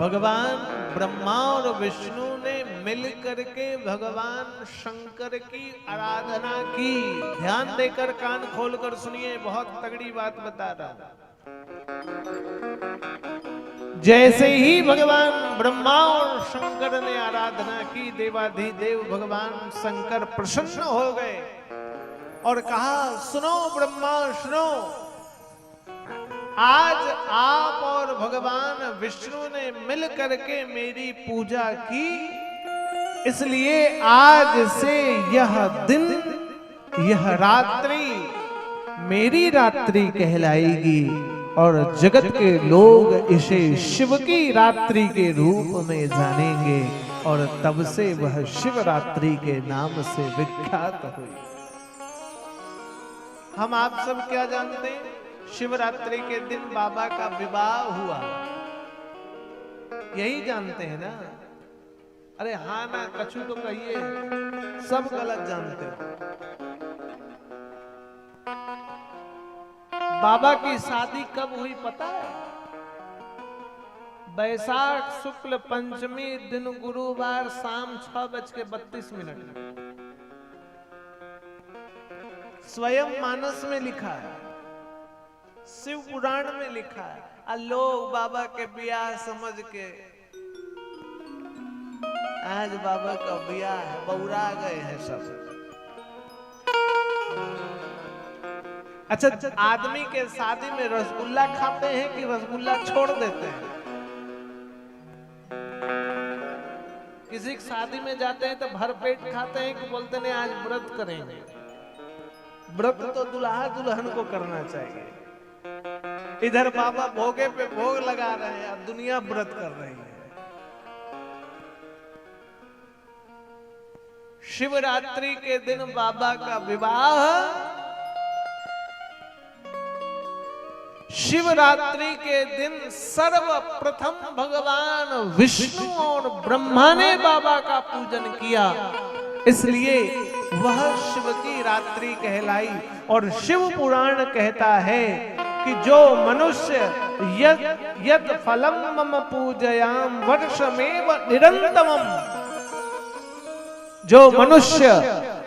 भगवान ब्रह्मा और विष्णु ने मिल करके भगवान शंकर की आराधना की। ध्यान देकर कान खोलकर सुनिए, बहुत तगड़ी बात बता रहा हूं। जैसे ही भगवान ब्रह्मा और शंकर ने आराधना की, देवाधिदेव भगवान शंकर प्रसन्न हो गए और कहा, सुनो ब्रह्मा सुनो, आज आप और भगवान विष्णु ने मिल करके मेरी पूजा की, इसलिए आज से यह दिन, यह रात्रि मेरी रात्रि कहलाएगी और जगत के लोग इसे शिव की रात्रि के रूप में जानेंगे और तब से वह शिवरात्रि के नाम से विख्यात हुई। हम आप सब क्या जानते हैं? शिवरात्रि के दिन बाबा का विवाह हुआ, यही जानते हैं ना? अरे हाँ ना कछु तो कहिए, सब गलत जानते हो। बाबा की शादी कब हुई पता है? बैसाख शुक्ल पंचमी दिन गुरुवार शाम 6:32। स्वयं मानस में लिखा है, शिव पुराण में लिखा है। लोग बाबा के ब्याह समझ के आज बाबा का ब्याह है, बौरा गए हैं सब। अच्छा, आदमी के शादी में रसगुल्ला खाते हैं कि रसगुल्ला छोड़ देते हैं? किसी की शादी में जाते हैं तो भरपेट खाते हैं कि बोलते हैं आज व्रत करेंगे? व्रत तो दुल्हा दुल्हन को करना चाहिए। इधर बाबा भोगे पे भोग लगा रहे हैं और दुनिया व्रत कर रही है। शिवरात्रि के दिन बाबा का विवाह, शिवरात्रि के दिन सर्वप्रथम भगवान विष्णु और ब्रह्मा ने बाबा का पूजन किया, इसलिए वह शिव की रात्रि कहलाई। और शिव पुराण कहता है कि जो मनुष्य यद फलम मम पूजयाम वर्षमेव निरंतरम, जो मनुष्य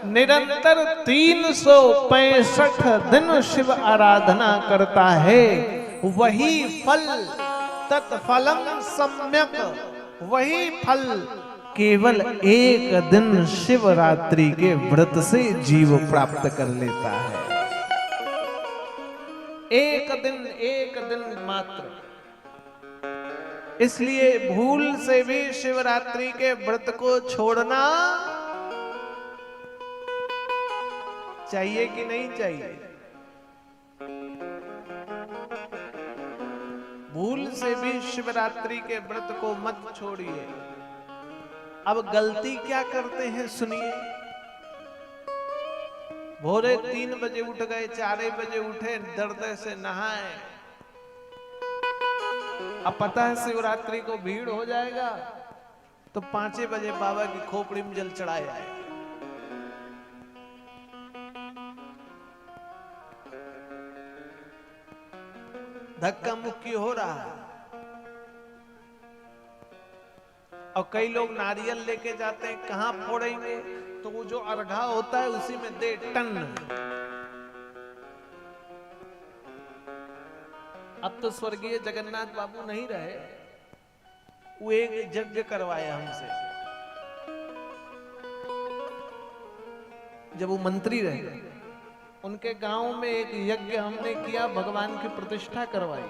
निरंतर 365 दिन शिव आराधना करता है, वही फल तत्फलम सम्यक, वही फल केवल एक दिन शिवरात्रि के व्रत से जीव प्राप्त कर लेता है। एक दिन मात्र। इसलिए भूल से भी शिवरात्रि के व्रत को छोड़ना चाहिए कि नहीं चाहिए? भूल से भी शिवरात्रि के व्रत को मत छोड़िए। अब गलती क्या करते हैं सुनिए। भोरे 3 बजे उठ गए, 4 बजे उठे, दर्द से नहाए। अब पता है शिवरात्रि को भीड़ हो जाएगा, तो 5 बजे बाबा की खोपड़ी में जल चढ़ाए आए। धक्का मुक्की हो रहा है। और कई लोग नारियल लेके जाते हैं, कहां फोड़ेंगे? तो वो जो अर्घा होता है उसी में दे टन। अब तो स्वर्गीय जगन्नाथ बाबू नहीं रहे, वो एक यज्ञ करवाए हमसे जब वो मंत्री रहे। उनके गांव में एक यज्ञ हमने किया, भगवान की प्रतिष्ठा करवाई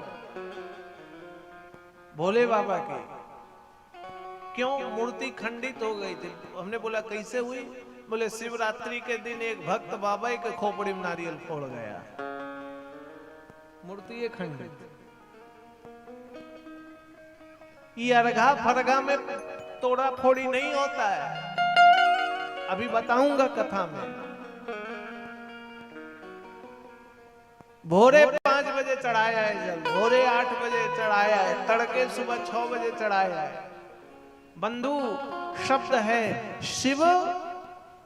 भोले बाबा की। क्यों? मूर्ति खंडित हो गई थी। हमने बोला कैसे हुई? बोले शिवरात्रि के दिन एक भक्त बाबा के खोपड़ी में नारियल फोड़ गया, मूर्ति ये खंडित। ये अर्घा फरघा में तोड़ा फोड़ी नहीं होता है, अभी बताऊंगा कथा में। भोरे 5 बजे चढ़ाया है जल, भोरे 8 बजे चढ़ाया है, तड़के सुबह 6 बजे चढ़ाया है। बंधु, शब्द है शिव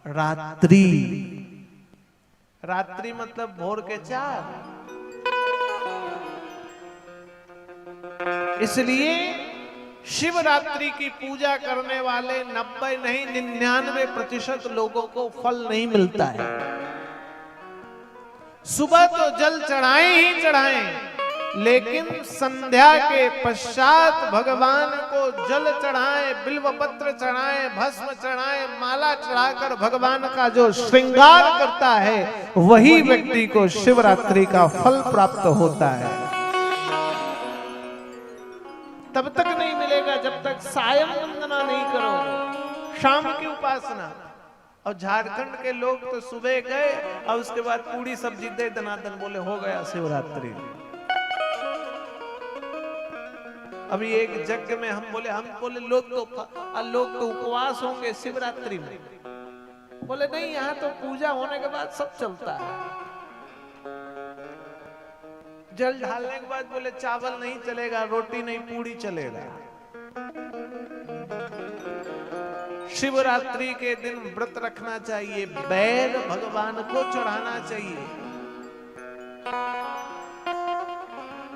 रात्रि। रात्रि मतलब भोर के 4। इसलिए शिवरात्रि की पूजा करने वाले 90 नहीं 99% लोगों को फल नहीं मिलता है। सुबह तो जल चढ़ाएं ही चढ़ाएं, लेकिन संध्या के पश्चात भगवान को जल चढ़ाएं, बिल्व पत्र चढ़ाएं, भस्म चढ़ाएं, माला चढ़ाकर भगवान का जो श्रृंगार करता है, वही व्यक्ति को शिवरात्रि का फल प्राप्त होता है। तब तक नहीं मिलेगा जब तक सायं वंदना नहीं करोगे, शाम की उपासना। और झारखंड के लोग तो सुबह गए और उसके बाद पूरी सब्जी दे दनादन, बोले हो गया शिवरात्रि। अभी एक यज्ञ में हम बोले लोग तो उपवास होंगे शिवरात्रि में। बोले नहीं, यहाँ तो पूजा होने के बाद सब चलता है। जल ढालने के बाद बोले चावल नहीं चलेगा, रोटी नहीं, पूरी चलेगा। शिवरात्रि के दिन व्रत रखना चाहिए, बैल भगवान को चढ़ाना चाहिए।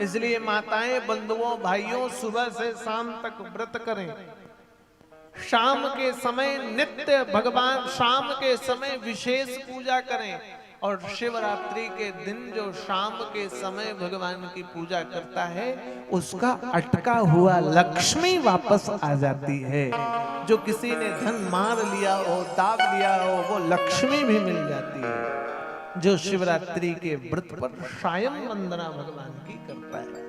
इसलिए माताएं, बंधुओं, भाइयों, सुबह से शाम तक व्रत करें। शाम के समय नित्य भगवान, शाम के समय विशेष पूजा करें। और शिवरात्रि के दिन जो शाम के समय भगवान की पूजा करता है, उसका अटका हुआ लक्ष्मी वापस आ जाती है। जो किसी ने धन मार लिया हो, दाब लिया हो, वो लक्ष्मी भी मिल जाती है। जो शिवरात्रि के व्रत पर सायं वंदना भगवान की करता है।